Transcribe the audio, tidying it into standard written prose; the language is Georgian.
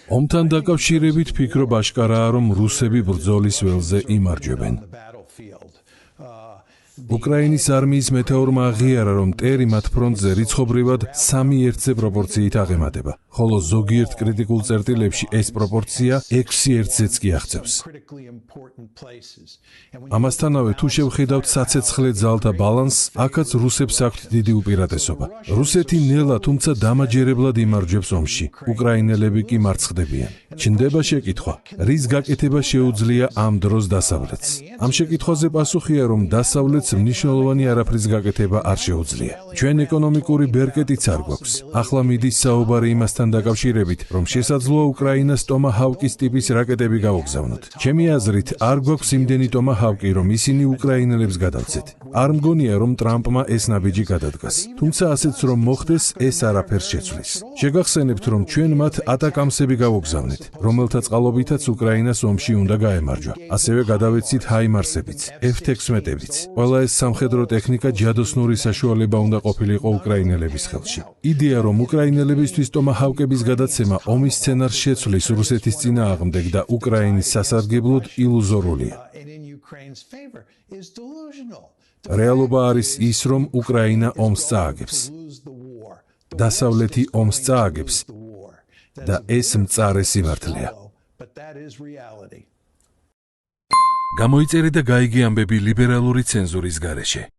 ომთან დაკავშირებით ფიქრობ აშკარაა, რომ რუსები ბრძოლის ველზე იმარჯვებენ. უკრაინის არმიის მეთაურმა აღიარა, რომ ტერი მათ ფრონტზე რიცხობრივად 3:1 პროპორციით აღემატება, ხოლო ზოგიერთ კრიტიკულ წერტილებში ეს პროპორცია 6:1-ს კი აღწევს. ამასთანავე, თუ შევხედავთ საცეცხლე ძალთა ბალანსს, აქაც რუსებს აქვთ დიდი უპირატესობა. რუსეთი ნელა, თუმცა დამაჯერებლად იმარჯვებს ომში, უკრაინელები კი მარცხდებიან. ჩნდება შეკითხვა, რის გაკეთება შეუძლია ამ დროს დასავლეთს. ამ შეკითხვაზე პასუხია, რომ დასავლეთს მნიშვნელოვანი არაფრის გაკეთება არ შეუძლია. ჩვენ ეკონომიკური ბერკეტიც არ გვაქვს. ახლა მიდის საუბარი იმასთან დაკავშირებით, რომ შესაძლოა უკრაინას ტომაჰავკის ტიპის რაკეტები გავოგზავნოთ. ჩემი აზრით, არ გვაქვს იმდენი ტომაჰავკი, რომ ისინი უკრაინელებს გადავცეთ. არ მგონია, რომ ტრამპმა ეს ნაბიჯი გადადგას. თუმცა ასეც რომ მოხდეს, ეს არაფერს შეცვლის. შეგახსენებთ, რომ ჩვენ მათ ატაკამსები გავოგზავნეთ, რომელთა წყალობითაც უკრაინას ომში უნდა გაემარჯვა. ასევე გადავეცით ჰაიმარსებიც, F-16-ებიც. ყველა ეს სამხედრო ტექნიკა ჯადოსნური საშუალება უნდა ყოფილიყო უკრაინელების ხელში. იდეა, რომ უკრაინელებისთვის ტომაჰავკების გადაცემა ომის სცენარს შეცვლის რუსეთის წინააღმდეგ და უკრაინის სასარგებლოდ ილუზორულია. რეალობა არის ის, რომ უკრაინა ომს წააგებს. დასავლეთი ომს წააგებს და ეს მწარე სიმართლეა. გამოიწერე და გაიგე ამბები ლიბერალური ცენზურის გარეშე.